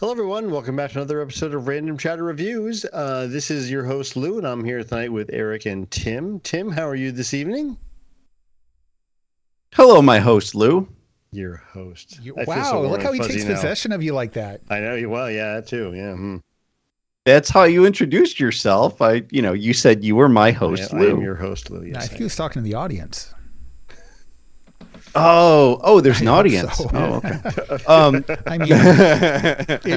Hello, everyone. Welcome back to another episode of Random Chatter Reviews. This is your host, Lou, and I'm here tonight with Eric and Tim. Tim, how are you this evening? Hello, my host, Lou. Your host. Wow, look how he takes possession of you like that. I know. Well, yeah, that too. Yeah. That's how you introduced yourself. You said you were my host, Lou. I am your host, Lou. Yes, I think he was talking to the audience. Oh, there's an audience. So. Oh, okay. I mean,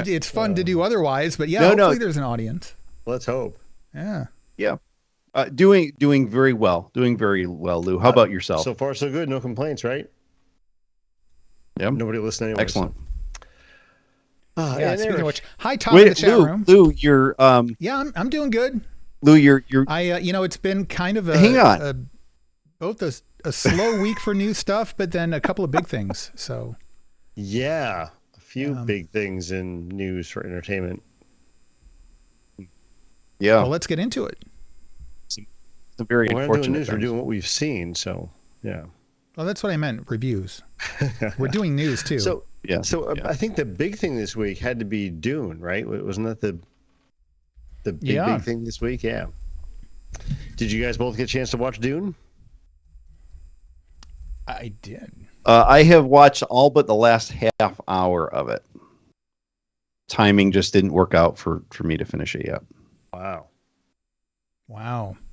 it's fun to do otherwise, but yeah, hopefully there's an audience. Let's hope. Yeah. Doing very well. Doing very well, Lou. How about yourself? So far, so good. No complaints, right? Yep. Nobody listening anyway. Excellent. Yeah. Speaking of which, hi Tom in the chat room. Lou, you're Yeah, I'm doing good. Lou, you're. It's been kind of Hang on. Both a slow week for new stuff, but then a couple of big things. So. Yeah, a few big things in news for entertainment. Yeah. Well, let's get into it. It's a very unfortunate. We're not doing news. Things. We're doing what we've seen. So yeah. Well, that's what I meant. Reviews. We're doing news too. So I think the big thing this week had to be Dune, right? Wasn't that the big thing this week? Yeah. Did you guys both get a chance to watch Dune? I did. I have watched all but the last half hour of it. Timing just didn't work out for me to finish it yet. Wow.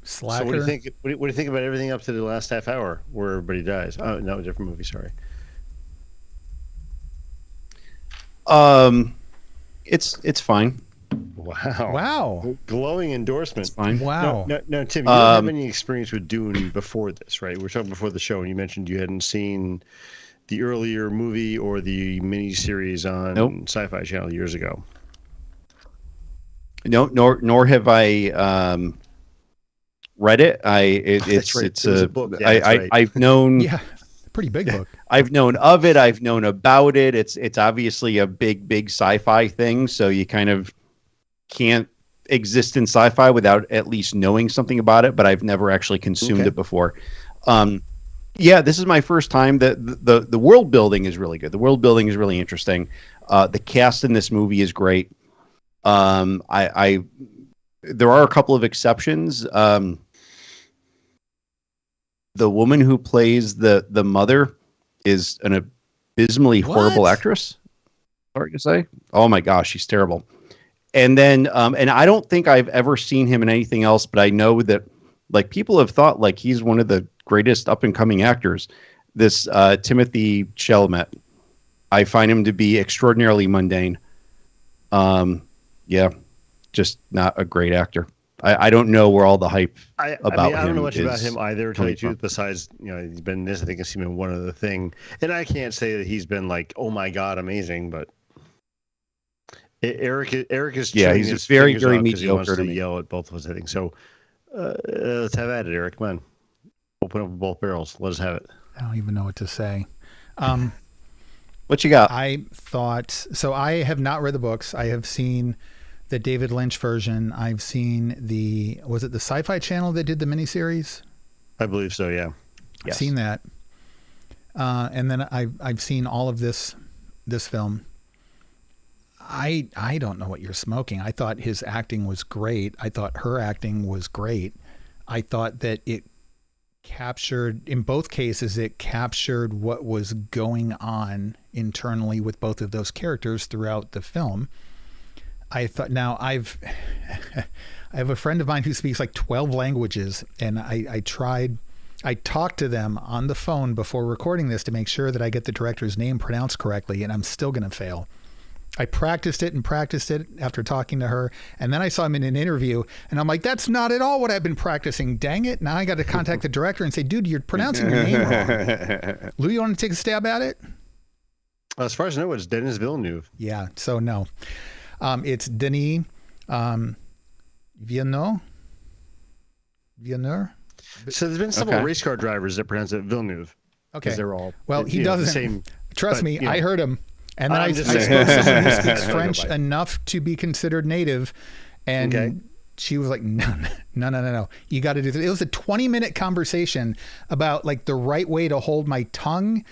Slacker. So what do you think? What do you think about everything up to the last half hour where everybody dies? Oh no, a different movie. Sorry. It's fine. Wow. Glowing endorsement. It's fine. Wow. No, Tim, you don't have any experience with Dune before this, right? We're talking before the show, and you mentioned you hadn't seen the earlier movie or the miniseries on Sci-Fi Channel years ago. No, nor have I read it. It's a book. Yeah, I've known. Yeah, pretty big book. I've known of it. I've known about it. It's obviously a big sci-fi thing. So you kind of can't exist in sci-fi without at least knowing something about it. But I've never actually consumed it before. Yeah, this is my first time. The world building is really good. The world building is really interesting. The cast in this movie is great. There are a couple of exceptions. The woman who plays the mother is an abysmally horrible actress. Sorry to say. Oh my gosh, she's terrible. And then, and I don't think I've ever seen him in anything else, but I know that like people have thought like he's one of the greatest up and coming actors. This Timothy Chalamet, I find him to be extraordinarily mundane. Yeah, just not a great actor. I don't know where all the hype about him. I don't know much about him either, to tell you the truth. Besides, he's been in this. I think I've seen him in one other thing, and I can't say that he's been like, oh my god, amazing. But Eric is he's very mediocre. He wants to yell at both of us, I think. So let's have at it, Eric. Come on, open up both barrels. Let us have it. I don't even know what to say. What you got? I have not read the books. I have seen the David Lynch version. I've seen was it the Sci-Fi Channel that did the miniseries? I believe so, yeah. I've seen that. And then I've seen all of this film. I don't know what you're smoking. I thought his acting was great. I thought her acting was great. I thought that in both cases, it captured what was going on internally with both of those characters throughout the film. I thought, now I have a friend of mine who speaks like 12 languages, and I talked to them on the phone before recording this to make sure that I get the director's name pronounced correctly, and I'm still going to fail. I practiced it after talking to her, and then I saw him in an interview, and I'm like, that's not at all what I've been practicing. Dang it. Now I got to contact the director and say, dude, you're pronouncing your name wrong. Lou, you want to take a stab at it? As far as I know, it's Denis Villeneuve. Yeah, so no. It's Denis Villeneuve. So there's been several race car drivers that pronounce it Villeneuve. Okay. They're all, he doesn't. Same, trust me, I heard him. And then I spoke to someone who speaks French enough to be considered native. And she was like, no. You got to do this. It was a 20-minute conversation about like the right way to hold my tongue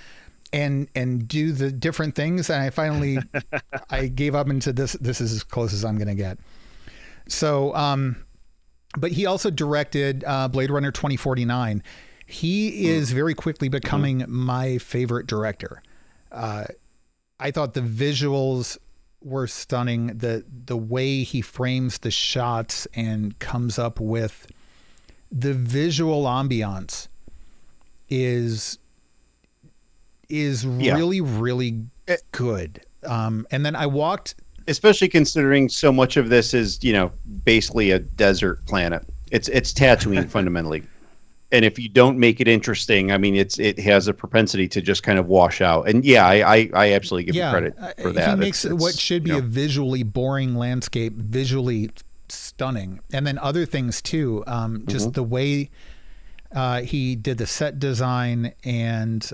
and do the different things. And I finally, I gave up into this. This is as close as I'm going to get. So, but he also directed Blade Runner 2049. He is very quickly becoming my favorite director. I thought the visuals were stunning. The way he frames the shots and comes up with the visual ambiance is really, really good. And then I walked, especially considering so much of this is, basically a desert planet. It's Tatooine fundamentally. And if you don't make it interesting, I mean, it has a propensity to just kind of wash out. And I absolutely give him credit for that. He makes what should be a visually boring landscape visually stunning. And then other things too, just the way he did the set design, and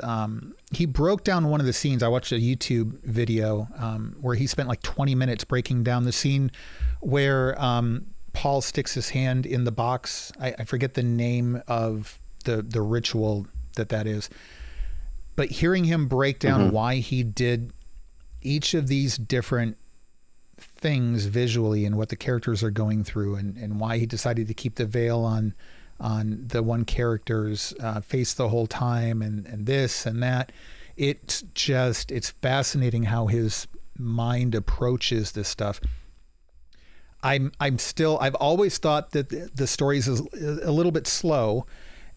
he broke down one of the scenes. I watched a YouTube video where he spent like 20 minutes breaking down the scene where Paul sticks his hand in the box. I forget the name of the ritual that is, but hearing him break down why he did each of these different things visually and what the characters are going through, and why he decided to keep the veil on the one character's face the whole time, and this and that. It's fascinating how his mind approaches this stuff. I've always thought that the stories is a little bit slow,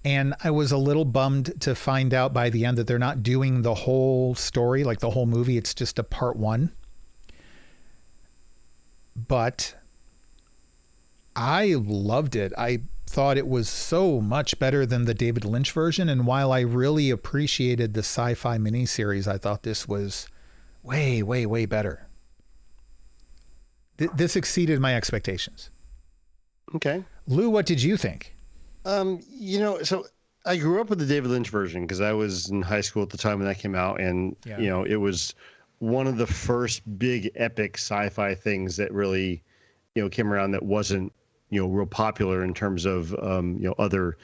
and I was a little bummed to find out by the end that they're not doing the whole story, like the whole movie. It's just a part one. But I loved it. I thought it was so much better than the David Lynch version. And while I really appreciated the sci-fi miniseries, I thought this was way, way, way better. This exceeded my expectations. Okay. Lou, what did you think? So I grew up with the David Lynch version because I was in high school at the time when that came out. And, it was one of the first big epic sci-fi things that really, came around that wasn't, real popular in terms of, other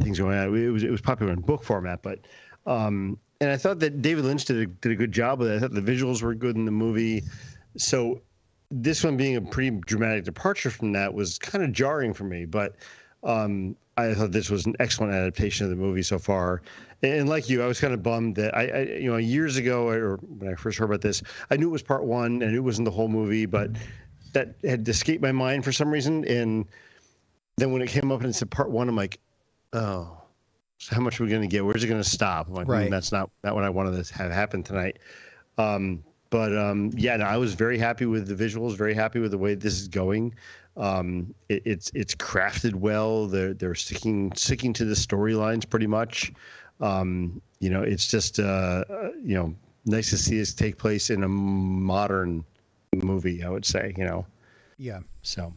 things going on. It was popular in book format, but, and I thought that David Lynch did a good job with it. I thought the visuals were good in the movie. So this one being a pretty dramatic departure from that was kind of jarring for me, but I thought this was an excellent adaptation of the movie so far. And like you, I was kind of bummed that I years ago, or when I first heard about this, I knew it was part one and it wasn't the whole movie, but that had escaped my mind for some reason. And then when it came up and it said part one, I'm like, oh, so how much are we going to get? Where's it going to stop? I'm like, right. That's not what I wanted to have happen tonight. I was very happy with the visuals, very happy with the way this is going. It's crafted well. They're sticking to the storylines pretty much. It's just nice to see this take place in a modern movie, I would say. Yeah. So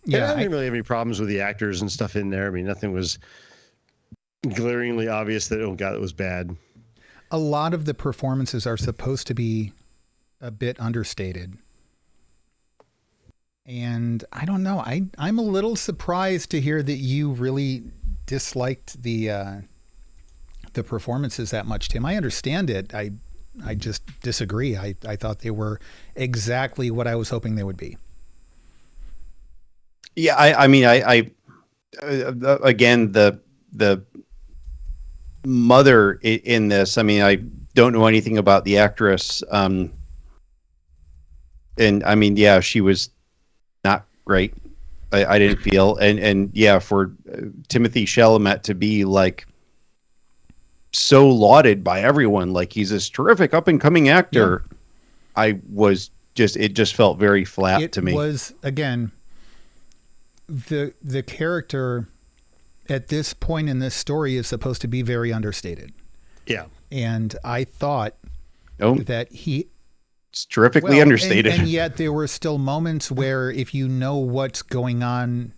yeah, I didn't really have any problems with the actors and stuff in there. I mean, nothing was glaringly obvious that it was bad. A lot of the performances are supposed to be a bit understated. And I don't know. I'm a little surprised to hear that you really disliked the performances that much, Tim. I understand it. I just disagree. I thought they were exactly what I was hoping they would be. Yeah, I again, the mother in this, I mean, I don't know anything about the actress. And I mean, yeah, she was not great. I didn't feel, and yeah, for Timothée Chalamet to be like so lauded by everyone, like he's this terrific up and coming actor. Yeah. It just felt very flat to me. It was, again, the character at this point in this story is supposed to be very understated. Yeah. And I thought that it's terrifically understated. And yet there were still moments where if you know what's going on,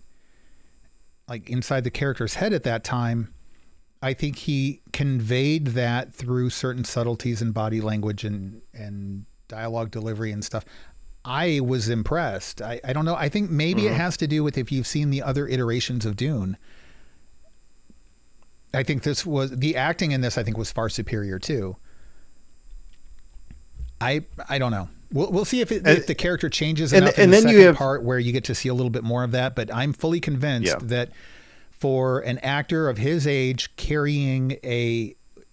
like inside the character's head at that time, I think he conveyed that through certain subtleties in body language and dialogue delivery and stuff. I was impressed. I don't know. I think maybe it has to do with if you've seen the other iterations of Dune. I think the acting in this, I think, was far superior too. I don't know. We'll see if the character changes enough in and the then second part where you get to see a little bit more of that. But I'm fully convinced that for an actor of his age carrying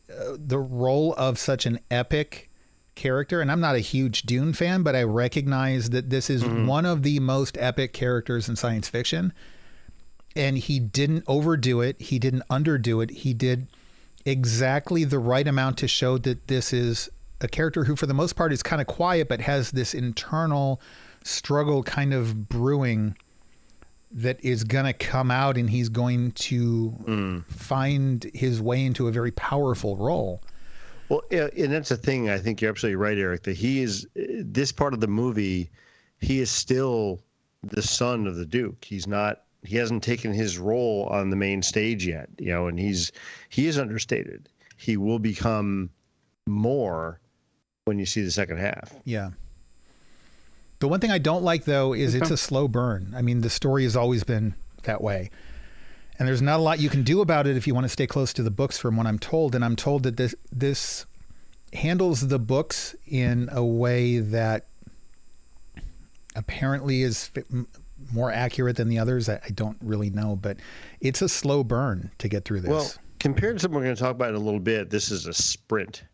the role of such an epic character, and I'm not a huge Dune fan, but I recognize that this is one of the most epic characters in science fiction. And he didn't overdo it. He didn't underdo it. He did exactly the right amount to show that this is a character who, for the most part, is kind of quiet, but has this internal struggle kind of brewing that is going to come out, and he's going to find his way into a very powerful role. Well, yeah, and that's the thing. I think you're absolutely right, Eric, that he is, this part of the movie, he is still the son of the Duke. He hasn't taken his role on the main stage yet, and he is understated. He will become more when you see the second half. Yeah. The one thing I don't like, though, is it's a slow burn. I mean, the story has always been that way. And there's not a lot you can do about it if you want to stay close to the books, from what I'm told. And I'm told that this handles the books in a way that apparently is more accurate than the others. I don't really know, but it's a slow burn to get through this. Well, compared to something we're going to talk about in a little bit, this is a sprint.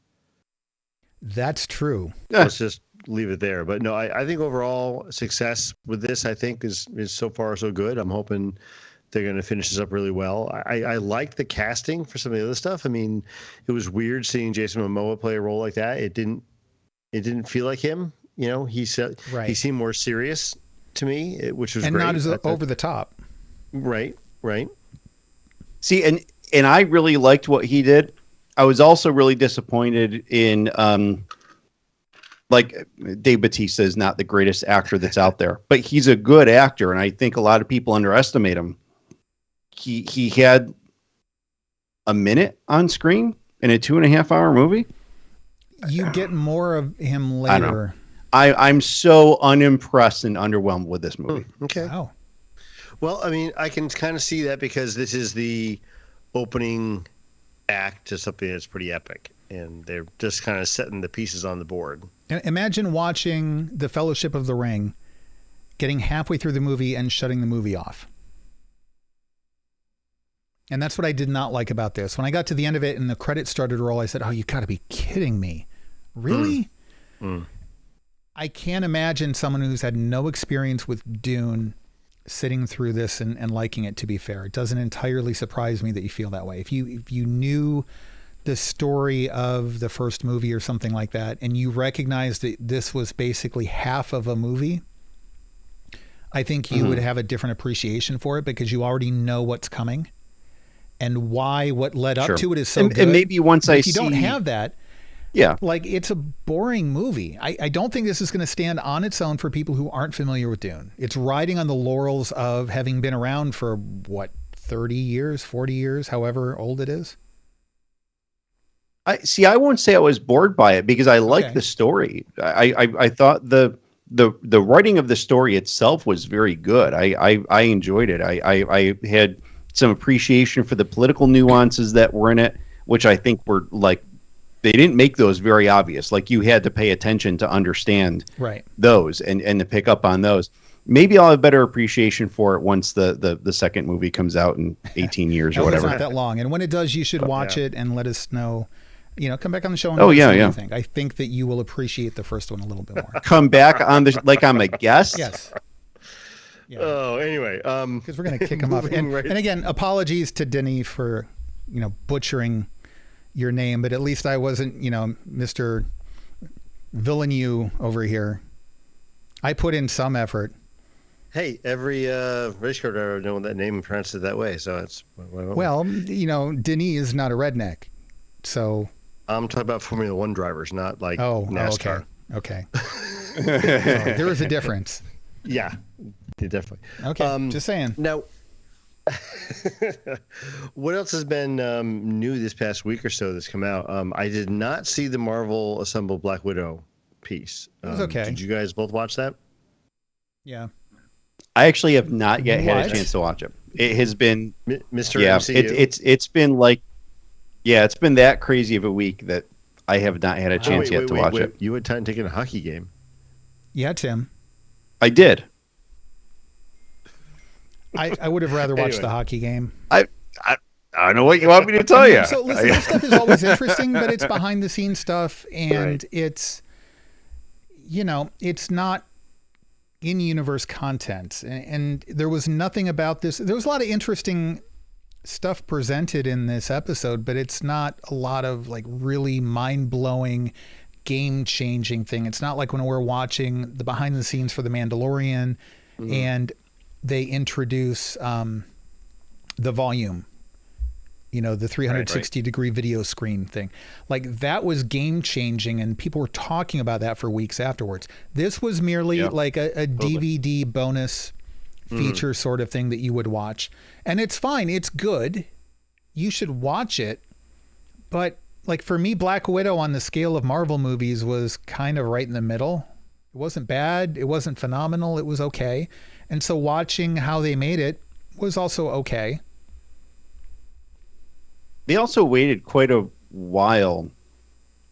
That's true. Let's just leave it there. But no, I think overall success with this, I think, is so far so good. I'm hoping they're going to finish this up really well. I like the casting for some of the other stuff. I mean, it was weird seeing Jason Momoa play a role like that. It didn't feel like him. He said he seemed more serious to me, which was and great. Not as over the top. Right. See, and I really liked what he did. I was also really disappointed in, like Dave Bautista is not the greatest actor that's out there, but he's a good actor, and I think a lot of people underestimate him. He had a minute on screen in a 2.5 hour movie. You get more of him later. I'm so unimpressed and underwhelmed with this movie. Okay. Wow. Well, I mean, I can kind of see that because this is the opening act to something that's pretty epic, and they're just kind of setting the pieces on the board. Imagine watching The Fellowship of the Ring, getting halfway through the movie and shutting the movie off. And that's what I did not like about this. When I got to the end of it and the credits started to roll, I said, "Oh, you got to be kidding me. Really?" I can't imagine someone who's had no experience with Dune sitting through this and liking it, to be fair. It doesn't entirely surprise me that you feel that way. If you knew the story of the first movie or something like that, and you recognize that this was basically half of a movie, I think you would have a different appreciation for it because you already know what's coming and what led up to it is so good. And maybe once if you don't have that, yeah, like it's a boring movie. I don't think this is going to stand on its own for people who aren't familiar with Dune. It's riding on the laurels of having been around for 30 years, 40 years, however old it is. I won't say I was bored by it because I liked the story. I thought the writing of the story itself was very good. I enjoyed it. I had some appreciation for the political nuances that were in it, which I think were like, they didn't make those very obvious. Like you had to pay attention to understand those and to pick up on those. Maybe I'll have better appreciation for it once the second movie comes out in 18 years or whatever. It's not that long. And when it does, you should watch it and let us know. Come back on the show and what you think. I think that you will appreciate the first one a little bit more. Come back on like I'm a guest? Yes. Yeah. Oh, anyway. Because we're going to kick him off. And again, apologies to Denny for, butchering your name, but at least I wasn't, Mr. Villeneuve over here. I put in some effort. Hey, every race car driver knows that name and pronounces it that way, so it's... Well, Denis is not a redneck, so... I'm talking about Formula One drivers, not like NASCAR. Okay. So there is a difference. Yeah, definitely. Okay, just saying. Now, what else has been new this past week or so that's come out? I did not see the Marvel Assemble Black Widow piece. It was okay. Did you guys both watch that? Yeah. I actually have not yet had a chance to watch it. It has been Mr. MCU. It's been like, it's been that crazy of a week that I have not had a chance yet to watch it. You had time taking a hockey game. Yeah, Tim. I did. I would have rather watched the hockey game. I don't know what you want me to tell you. So listen, this stuff is always interesting, but it's behind the scenes stuff, and it's, it's not in-universe content. And there was nothing about this. There was a lot of interesting stuff presented in this episode, but it's not a lot of like really mind-blowing, game-changing thing. It's not like when we're watching the behind the scenes for The Mandalorian and they introduce the volume, the 360 degree video screen thing. Like that was game changing and people were talking about that for weeks afterwards. This was merely like a DVD bonus feature sort of thing that you would watch. And it's fine. It's good. You should watch it. But like for me, Black Widow on the scale of Marvel movies was kind of right in the middle. It wasn't bad. It wasn't phenomenal. It was okay. And so watching how they made it was also okay. They also waited quite a while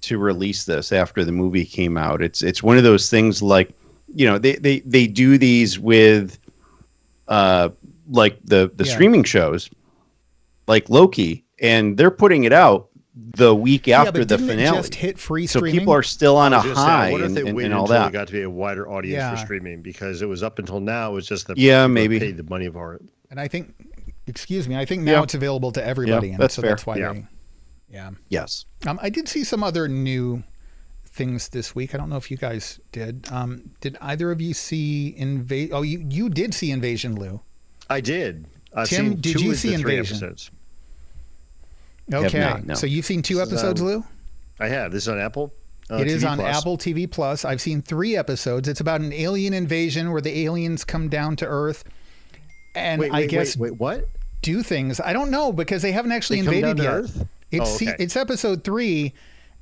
to release this after the movie came out. It's one of those things like, they do these with like the streaming shows like Loki, and they're putting it out the week after the finale. It just hit free so streaming? People are still on a high what if they waited and all until that. it got to be a wider audience for streaming, because it was up until now it was just the maybe paid the money for it. And I think now it's available to everybody. Yeah, and that's so fair. That's why Yes. I did see some other new things this week. I don't know if you guys did. Did either of you see Invasion? Oh, you did see Invasion, Lou. I did. I've Tim, seen did two you of see the three Invasion? episodes. Okay. Have not, no. So you've seen 2 episodes, Lou? I have. This is on Apple. It is TV on Plus. Apple TV Plus. I've seen 3 episodes. It's about an alien invasion where the aliens come down to Earth and wait, what? do things. I don't know because they haven't actually They come invaded down to yet. Earth? It's episode 3,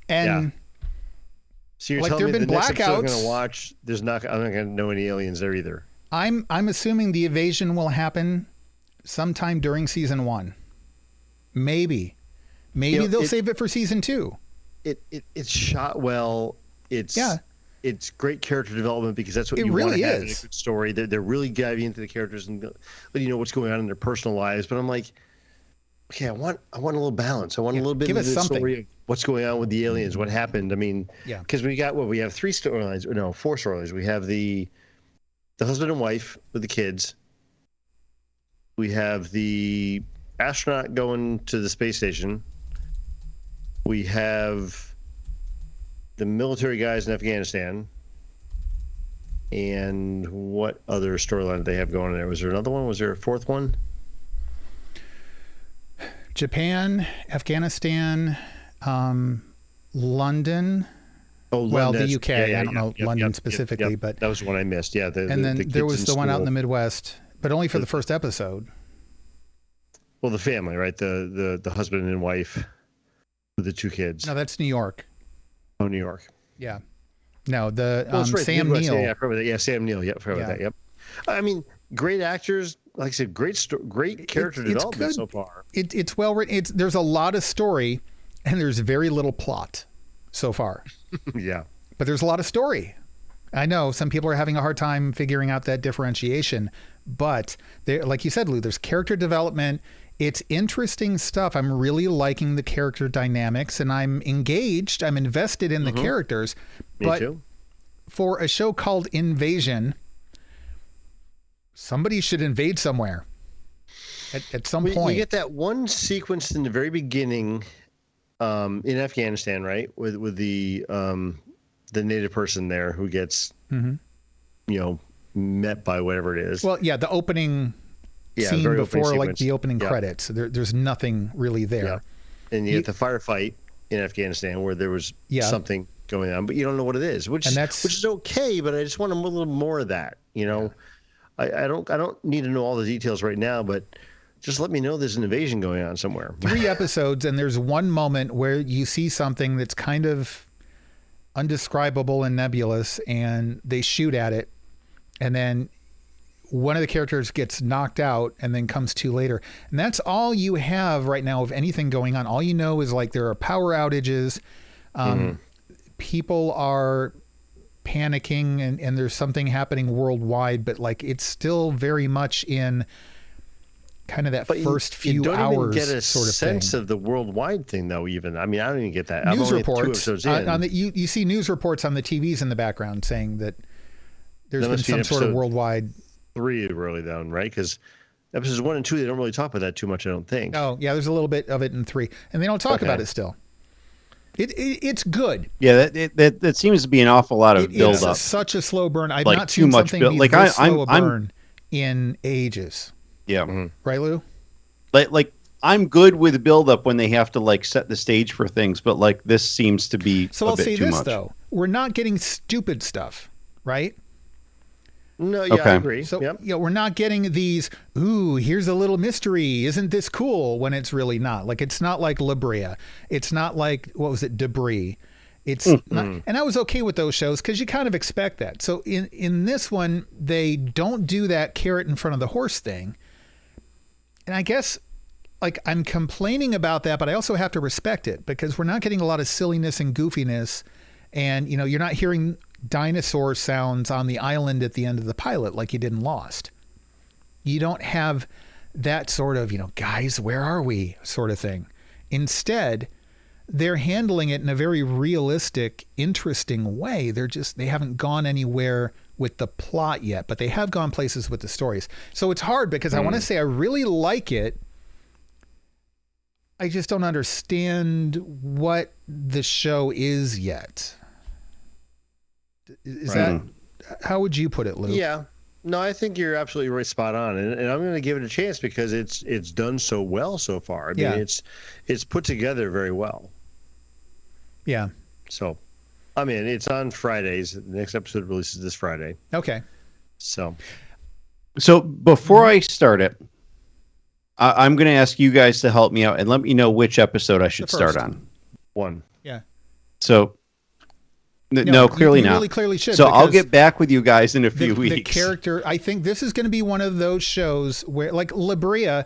and so you're like telling there've me been the next episode I'm blackouts. going to watch, I'm not going to know any aliens there either. I'm assuming the invasion will happen sometime during season 1. Maybe they'll save it for season 2. It's shot well. It's great character development because that's what you really want to have in a is. good story. They're really diving into the characters and letting you know what's going on in their personal lives. But I'm like, okay, I want a little balance. I want a little bit of the story of what's going on with the aliens, what happened. I mean, because we have 3 storylines, 4 storylines. We have the husband and wife with the kids. We have the astronaut going to the space station. We have the military guys in Afghanistan. And what other storyline did they have going there? Was there another one? Was there a 4th one? Japan, Afghanistan, London. Oh, well, the UK. I don't know London specifically, but that was the one I missed. Yeah, and then there was the one out in the Midwest, but only for the first episode. Well, the family, right? The husband and wife with the 2 kids. No, that's New York. Oh, New York. Yeah. No, Sam Midwest, Neill. Yeah, I forgot that. Yeah, Sam Neill. Yep, forgot that. Yep. I mean, great actors. Like I said, great character development so far. It's well written. There's a lot of story, and there's very little plot so far. Yeah. But there's a lot of story. I know some people are having a hard time figuring out that differentiation, but like you said, Lou, there's character development. It's interesting stuff. I'm really liking the character dynamics, and I'm engaged. I'm invested in the characters. Me too. For a show called Invasion, somebody should invade somewhere at some point. You get that one sequence in the very beginning in Afghanistan, right? With the native person there who gets, met by whatever it is. Well, yeah, the opening scene before like the opening credits. There's nothing really there. Yeah. And you get the firefight in Afghanistan where there was something going on, but you don't know what it is, which is okay, but I just want a little more of that, I don't need to know all the details right now, but just let me know there's an invasion going on somewhere. 3 episodes, and there's one moment where you see something that's kind of undescribable and nebulous, and they shoot at it, and then one of the characters gets knocked out and then comes to later. And that's all you have right now of anything going on. All you know is like there are power outages. People are panicking and there's something happening worldwide, but like it's still very much in kind of that first few don't hours even get a sort of sense thing. of the worldwide thing though. Even I don't even get that. News I'm only reports 2 episodes in. on the you see news reports on the TVs in the background saying that there's been must be some sort of worldwide 3 really down, right? Because episodes 1 and 2 they don't really talk about that too much. I don't think. Oh yeah, there's a little bit of it in 3, and they don't talk about it still. It's good. Yeah, that seems to be an awful lot of build up. It's such a slow burn. I've like not too seen much something build. be Like this slow a I'm burn in ages. Yeah. Right, Lou? Like I'm good with build up when they have to like set the stage for things, but like this seems to be so. a I'll bit say too this much. though: we're not getting stupid stuff, right? No, yeah, I agree. So we're not getting these. Ooh, here's a little mystery. Isn't this cool? When it's really not. Like it's not like La Brea. It's not like what was it, Debris. It's not, and I was okay with those shows because you kind of expect that. So in this one, they don't do that carrot in front of the horse thing. And I guess like I'm complaining about that, but I also have to respect it because we're not getting a lot of silliness and goofiness. And, you're not hearing dinosaur sounds on the island at the end of the pilot like you did in Lost. You don't have that sort of, guys, where are we sort of thing. Instead, they're handling it in a very realistic, interesting way. They haven't gone anywhere with the plot yet, but they have gone places with the stories. So it's hard because I want to say I really like it. I just don't understand what the show is yet. Is that, how would you put it, Lou? Yeah. No, I think you're absolutely right, spot on, and I'm going to give it a chance because it's done so well so far. I mean, it's put together very well. Yeah. So, I mean, it's on Fridays. The next episode releases this Friday. Okay. So before I start it, I'm going to ask you guys to help me out and let me know which episode I should start on. 1. Yeah. So. No, clearly you not. Really clearly should. So I'll get back with you guys in a few weeks. The character, I think this is going to be one of those shows where, like La Brea,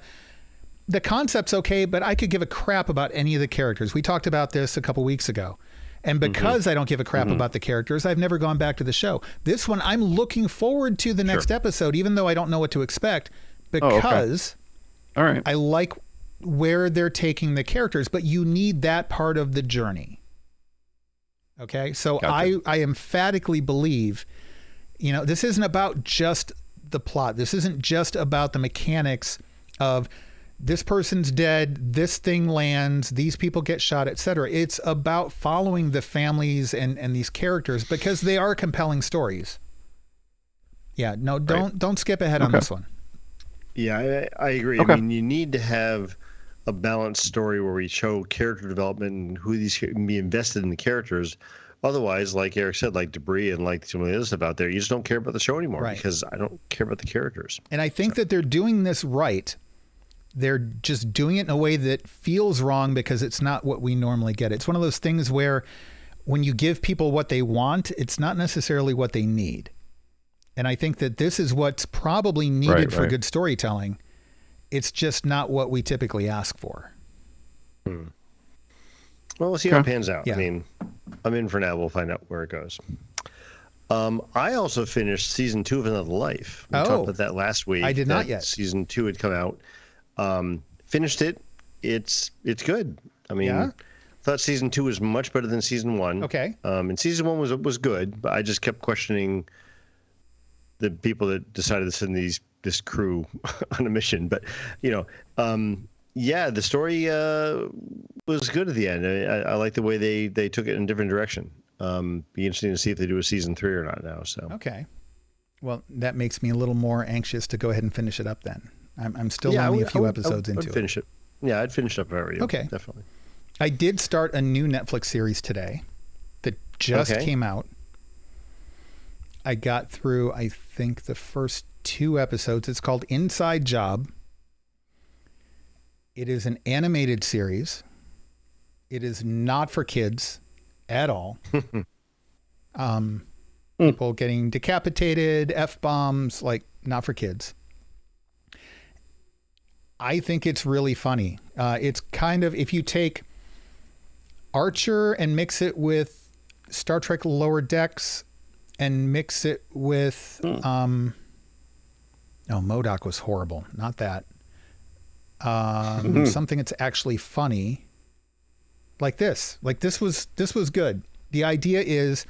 the concept's okay, but I could give a crap about any of the characters. We talked about this a couple weeks ago. And because I don't give a crap about the characters, I've never gone back to the show. This one, I'm looking forward to the next episode, even though I don't know what to expect, because All right. I like where they're taking the characters, but you need that part of the journey. Okay, so gotcha. I emphatically believe, this isn't about just the plot. This isn't just about the mechanics of this person's dead, this thing lands, these people get shot, etc. It's about following the families and these characters because they are compelling stories. Yeah, no, don't skip ahead on this one. Yeah, I agree. Okay. I mean, you need to have a balanced story where we show character development and who these can be invested in the characters. Otherwise, like Eric said, like Debris and like some of the other stuff out there, you just don't care about the show anymore because I don't care about the characters. And I think that they're doing this right. They're just doing it in a way that feels wrong because it's not what we normally get. It's one of those things where when you give people what they want, it's not necessarily what they need. And I think that this is what's probably needed for good storytelling. It's just not what we typically ask for. Well, we'll see how it pans out. Yeah. I mean, I'm in for now. We'll find out where it goes. I also finished season 2 of Another Life. We talked about that last week. I did not yet. Season 2 had come out. Finished it. It's good. I mean, thought season 2 was much better than season 1. Okay. And season 1 was good, but I just kept questioning the people that decided to send this crew on a mission. But the story was good at the end. I like the way they took it in a different direction. Be interesting to see if they do a season 3 or not now. So okay, well, that makes me a little more anxious to go ahead and finish it up. Then I'm still only a few episodes into it. Finish it. Yeah, I'd finish up already. Okay, definitely. I did start a new Netflix series today that just came out. I got through, I think, the first 2 episodes. It's called Inside Job. It is an animated series. It is not for kids at all. People getting decapitated, F-bombs, like not for kids. I think it's really funny. It's kind of, if you take Archer and mix it with Star Trek Lower Decks and mix it with no, MODOK was horrible. Not that. Something that's actually funny. Like this. Like this was good. The idea is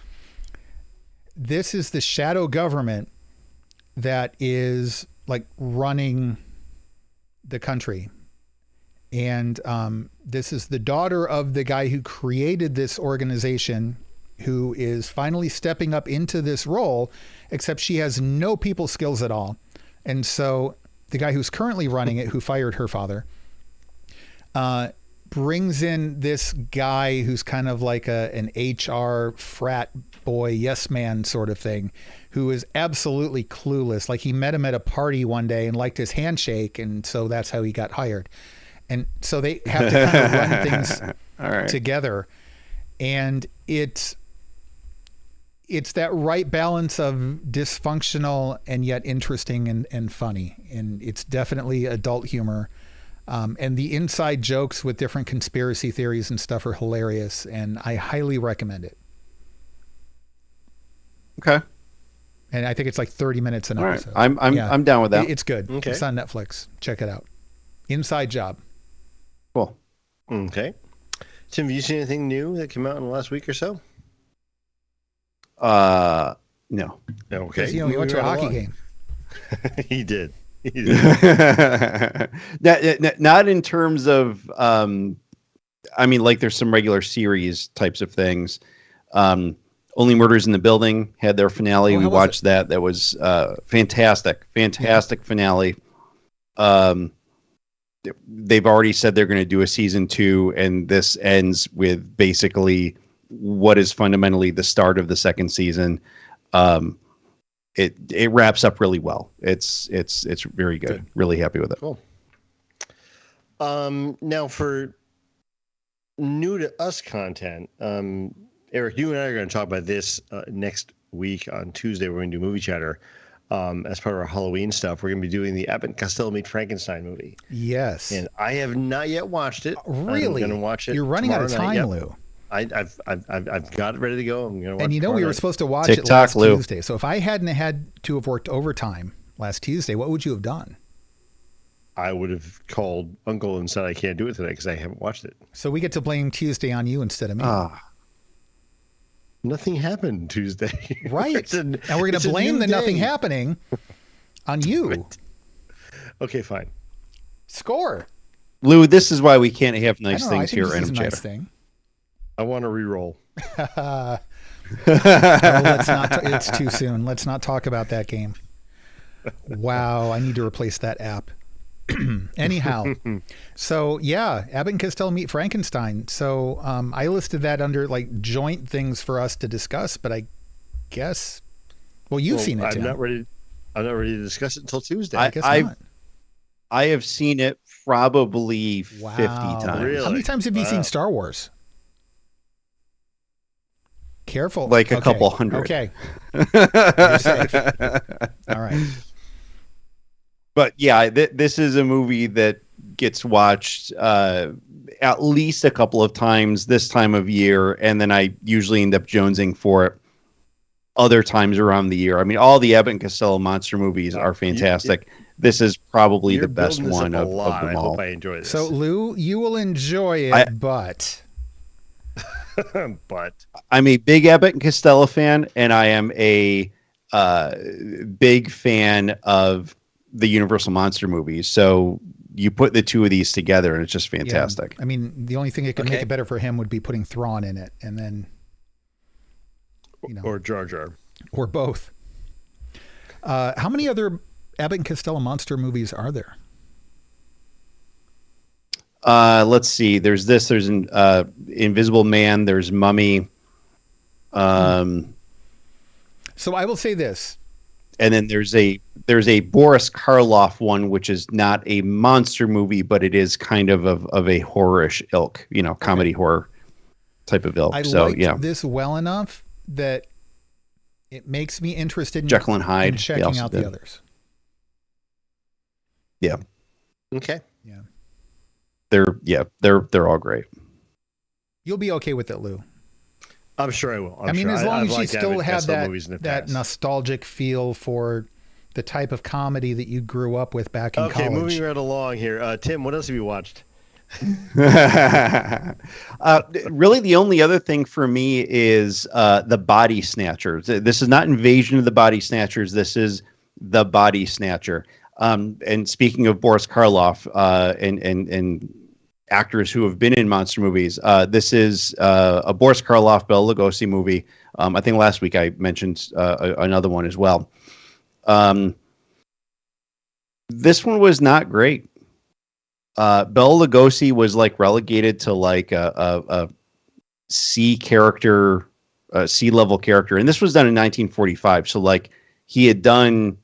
this is the shadow government that is like running the country. And this is the daughter of the guy who created this organization, who is finally stepping up into this role, except she has no people skills at all. And so the guy who's currently running it, who fired her father, brings in this guy who's kind of like an HR frat boy, yes man sort of thing, who is absolutely clueless. Like he met him at a party one day and liked his handshake. And so that's how he got hired. And so they have to kind of run things together. And it's that right balance of dysfunctional and yet interesting and funny. And it's definitely adult humor. And the inside jokes with different conspiracy theories and stuff are hilarious. And I highly recommend it. Okay. And I think it's like 30 minutes an episode. I'm down with that. It's good. Okay. It's on Netflix. Check it out. Inside Job. Cool. Okay. Tim, have you seen anything new that came out in the last week or so? No. Okay. He went to a hockey game. He did. Not in terms of, I mean, like there's some regular series types of things. Only Murders in the Building had their finale. We watched that. That was fantastic finale. They've already said they're going to do a season 2, and this ends with basically what is fundamentally the start of the second season. It wraps up really well. It's very good. Really happy with it. Cool. Now for new to us content, Eric, you and I are going to talk about this next week on Tuesday. We're going to do movie chatter. As part of our Halloween stuff, we're going to be doing the Abbott and Costello Meet Frankenstein movie. Yes. And I have not yet watched it. Really? I'm going to watch it. You're running out of time, yep. Lou. I've got it ready to go. I'm going to watch. And you know we were supposed to watch TikTok, it last Lou. Tuesday. So if I hadn't had to have worked overtime last Tuesday, what would you have done? I would have called Uncle and said I can't do it today because I haven't watched it. So we get to blame Tuesday on you instead of me. Nothing happened Tuesday. Right. And we're going to blame the nothing happening on you. Right. Okay, fine. Score. Lou, this is why we can't have nice things here at Random Chatter. Nice thing. I want to re-roll. Let's not. It's too soon. Let's not talk about that game. Wow, I need to replace that app. Anyhow, so yeah, Abbott and Costello Meet Frankenstein. So I listed that under like joint things for us to discuss, but I guess, you've seen it. I'm not ready to discuss it until Tuesday. I guess not. I have seen it probably 50 times. Really? How many times have you seen Star Wars? Careful. Like a couple hundred. Okay. You're safe. All right. But yeah, this is a movie that gets watched at least a couple of times this time of year, and then I usually end up jonesing for it other times around the year. I mean, all the Abbott and Costello monster movies are fantastic. This is probably the best one of them all. I hope I enjoy this. So, Lou, you will enjoy it, but... But I'm a big Abbott and Costello fan, and I am a big fan of the Universal Monster movies. So you put the two of these together, and it's just fantastic. Yeah. I mean, the only thing that could make it better for him would be putting Thrawn in it, and then, or Jar Jar, or both. How many other Abbott and Costello monster movies are there? Let's see. There's Invisible Man. There's Mummy. So I will say this. And then there's a Boris Karloff one, which is not a monster movie, but it is kind of a horror-ish ilk, comedy horror type of ilk. I liked this well enough that it makes me interested in Jekyll and Hyde, in checking out the others. Yeah. Okay. Yeah. They're all great. You'll be okay with it, Lou. I'm sure I will. I mean, as long as you still have that that nostalgic feel for the type of comedy that you grew up with back in college. Okay, moving right along here. Tim, what else have you watched? Really, the only other thing for me is the Body Snatchers. This is not Invasion of the Body Snatchers. This is the Body Snatcher. And speaking of Boris Karloff and actors who have been in monster movies, this is a Boris Karloff, Bela Lugosi movie. I think last week I mentioned another one as well. This one was not great. Bela Lugosi was like relegated to like a C character, C level character, and this was done in 1945. So like he had done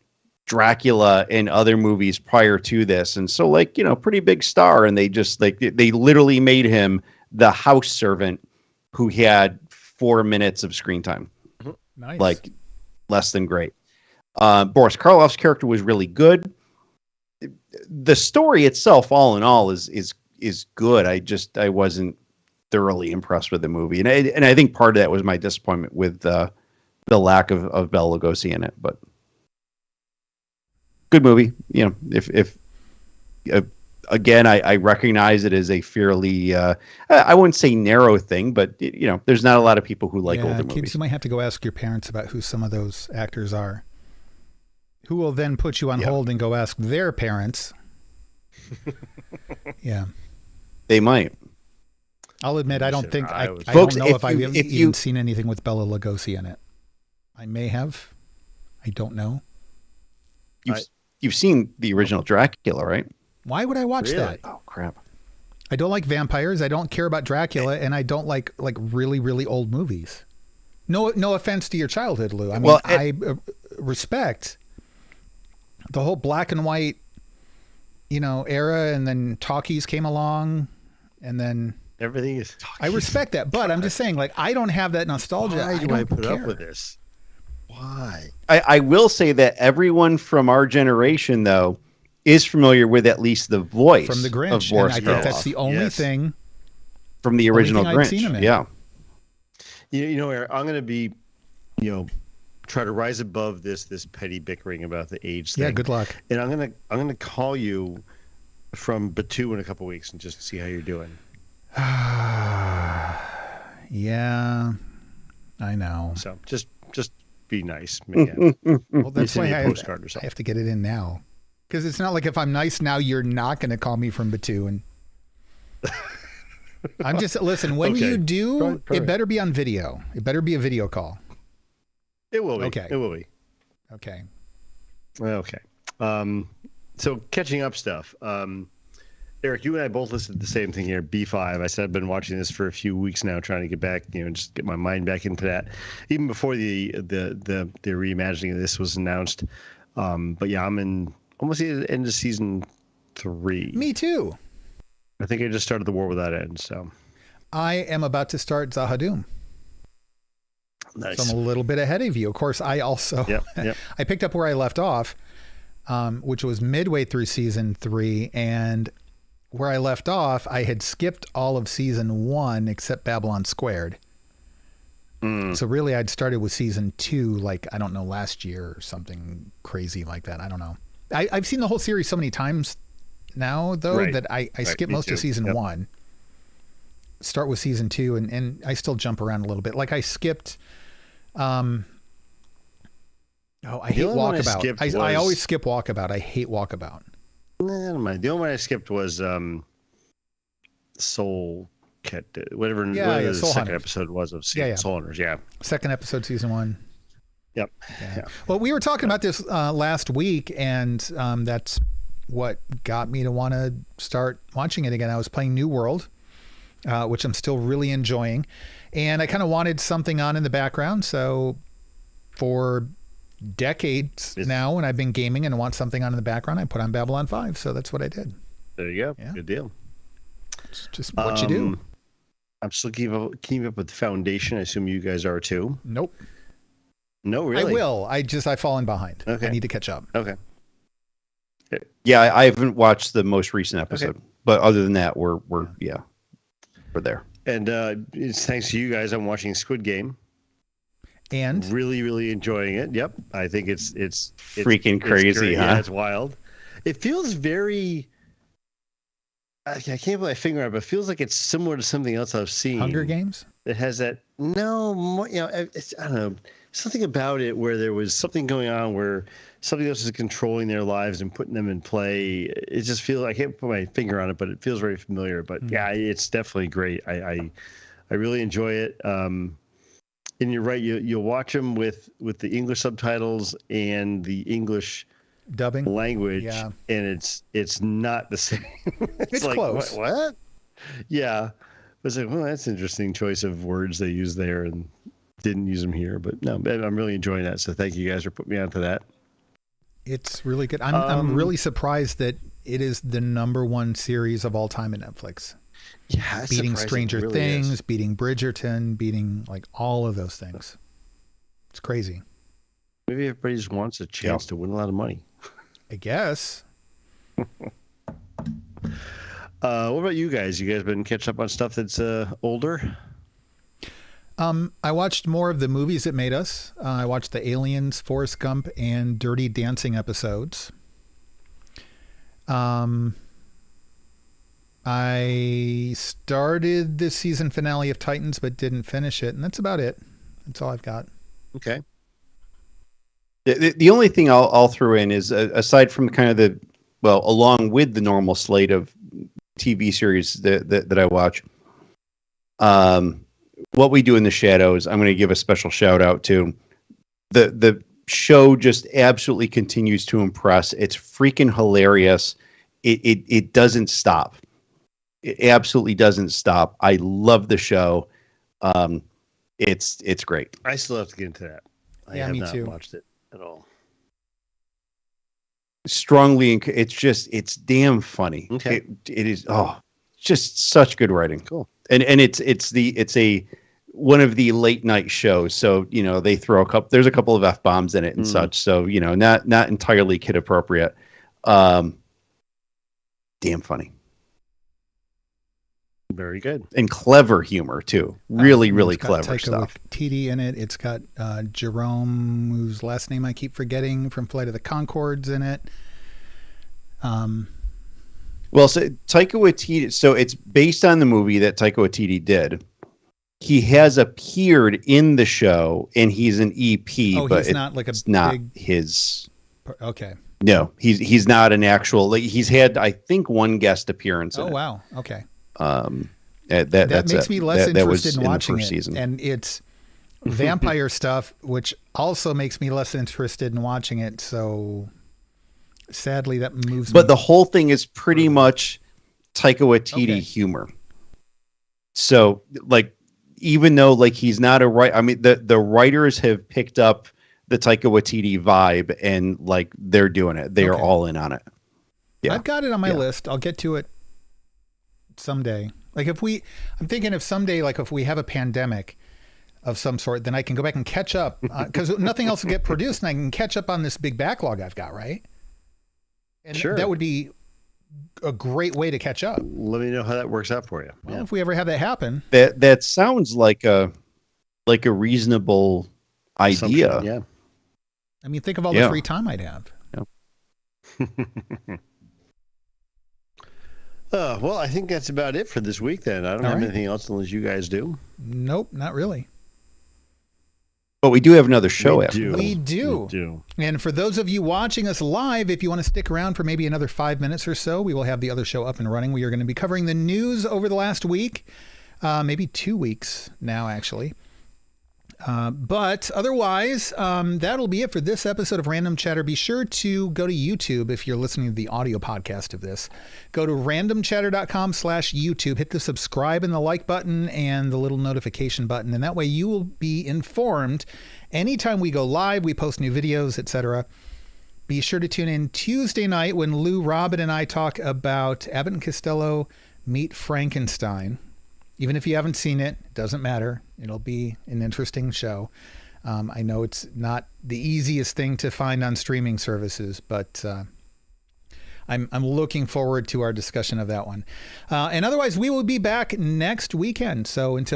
Dracula and other movies prior to this, and so like, you know, pretty big star, and they just like they literally made him the house servant who had 4 minutes of screen time. Nice. Like less than great. Boris Karloff's character was really good. The story itself, all in all, is good. I wasn't thoroughly impressed with the movie, and I think part of that was my disappointment with the lack of Bela Lugosi in it. But good movie, you know. If again, I recognize it as a fairly I wouldn't say narrow thing, but you know, there's not a lot of people who like older movies. Kids, you might have to go ask your parents about who some of those actors are. Who will then put you on hold and go ask their parents. Yeah. They might. I'll admit, I don't think, I Folks, don't know if I've even seen anything with Bela Lugosi in it. I may have. I don't know. You've seen the original Dracula, right? Why would I watch that? Oh, crap. I don't like vampires. I don't care about Dracula, and I don't like really, really old movies. No offense to your childhood, Lou. I mean, I respect the whole black and white, you know, era, and then talkies came along, and then everything is. I respect that, but I'm just saying, like, I don't have that nostalgia. Why do I put care. up with this? Why? I will say that everyone from our generation, though, is familiar with at least the voice from the Grinch. Of Boris and I think that's the only thing from the original Grinch. Yeah. You know, Eric, I'm going to be, you know, try to rise above this petty bickering about the age thing. Yeah, good luck. And I'm gonna call you from Batu in a couple weeks and just see how you're doing. Yeah, I know. So just be nice. Yeah. Well, that's why I have to get it in now, because it's not like if I'm nice now, you're not going to call me from Batu. And I'm just listen. When you do, it better be on video. It better be a video call. It will be. Okay. It will be. Okay. Okay. So catching up stuff. Eric, you and I both listed the same thing here, B5. I said I've been watching this for a few weeks now, trying to get back, you know, just get my mind back into that. Even before the reimagining of this was announced. But yeah, I'm in almost the end of season 3. Me too. I think I just started The War Without End. So I am about to start Zahadum. Nice. So I'm a little bit ahead of you. Of course, I also I picked up where I left off, which was midway through season 3, and where I left off, I had skipped all of season 1 except Babylon Squared. So really, I'd started with season 2, like, I don't know, last year or something crazy like that. I don't know. I've seen the whole series so many times now, though, that I skipped most of season 1. Start with season 2, and I still jump around a little bit. Like I skipped. I hate Walkabout. I always skip Walkabout. I hate Walkabout. Never mind. The only one I skipped was Soul Cat, whatever the second episode was of Soul Hunters. Yeah. Second episode, season 1. Yep. Yeah. Well, we were talking about this last week, and that's what got me to want to start watching it again. I was playing New World, which I'm still really enjoying, and I kind of wanted something on in the background. So for decades now, when I've been gaming and want something on in the background, I put on Babylon 5. So that's what I did. There you go. Yeah. Good deal. It's just what you do. I'm still keeping up with the Foundation. I assume you guys are too. Nope. No, really? I will. I've fallen behind. Okay. I need to catch up. Okay. Yeah, I haven't watched the most recent episode, but other than that, we're there. And it's thanks to you guys. I'm watching Squid Game. And really, really enjoying it. Yep, I think it's freaking crazy, huh? Yeah, it's wild. It feels very. I can't put my finger on it, but it feels like it's similar to something else I've seen. Hunger Games. It has that more, it's, I don't know, something about it where there was something going on where something else is controlling their lives and putting them in play. It just feels, I can't put my finger on it, but it feels very familiar. But yeah, it's definitely great. I really enjoy it. And you're right. You'll watch them with the English subtitles and the English dubbing language, and it's not the same. it's like, close. What? Yeah, it's like, well, that's an interesting choice of words they use there and didn't use them here. But no, I'm really enjoying that. So thank you guys for putting me onto that. It's really good. I'm really surprised that it is the #1 series of all time in Netflix. Yeah, beating Stranger Things, beating Bridgerton, beating like all of those things. It's crazy. Maybe everybody just wants a chance to win a lot of money. I guess. What about you guys? You guys been catching up on stuff that's older? I watched more of the movies that made us. I watched the Aliens, Forrest Gump, and Dirty Dancing episodes. I started the season finale of Titans, but didn't finish it, and that's about it. That's all I've got. Okay. The only thing I'll throw in is, aside from kind of along with the normal slate of TV series that I watch, What We Do in the Shadows, I'm going to give a special shout out to. The show just absolutely continues to impress. It's freaking hilarious. It doesn't stop. It absolutely doesn't stop. I love the show. It's great. I still have to get into that. I have not watched it at all. Strongly, it's damn funny. Okay. It is just such good writing. Cool. And it's one of the late night shows. So, they throw there's a couple of F-bombs in it and such. So, not entirely kid appropriate. Damn funny. Very good. And clever humor too. Really, really clever Taika stuff. Waititi in it. It's got Jerome, whose last name I keep forgetting, from Flight of the Conchords in it. Well, so Taika Waititi. So it's based on the movie that Taika Waititi did. He has appeared in the show, and he's an EP. Oh, but he's not like not his. Okay. No, he's not an actual. Like, he's had, I think, one guest appearance. Oh, wow. Okay. That makes me less interested in watching it. Season. And it's vampire stuff, which also makes me less interested in watching it. So sadly, that moves. But the whole thing is pretty much Taika Waititi humor. So, like, even though he's not a writer, I mean, the writers have picked up the Taika Waititi vibe, and they're doing it. They are all in on it. Yeah, I've got it on my list. I'll get to it someday. I'm thinking of someday, if we have a pandemic of some sort, then I can go back and catch up, because nothing else will get produced, and I can catch up on this big backlog I've got, right? And that would be a great way to catch up. Let me know how that works out for you. Well, if we ever have that happen. That sounds like a reasonable idea. Yeah. I mean, think of all the free time I'd have. Yeah. Well, I think that's about it for this week then. I don't have anything else unless you guys do. Nope, not really. But we do have another show after. We do. And for those of you watching us live, if you want to stick around for maybe another 5 minutes or so, we will have the other show up and running. We are going to be covering the news over the last week, maybe 2 weeks now, actually. But otherwise, that'll be it for this episode of Random Chatter. Be sure to go to YouTube if you're listening to the audio podcast of this. Go to randomchatter.com/YouTube. Hit the subscribe and the like button and the little notification button. And that way you will be informed anytime we go live, we post new videos, etc. Be sure to tune in Tuesday night when Lou, Robin, and I talk about Abbott and Costello Meet Frankenstein. Even if you haven't seen it, it doesn't matter. It'll be an interesting show. I know it's not the easiest thing to find on streaming services, but I'm looking forward to our discussion of that one. And otherwise, we will be back next weekend. So until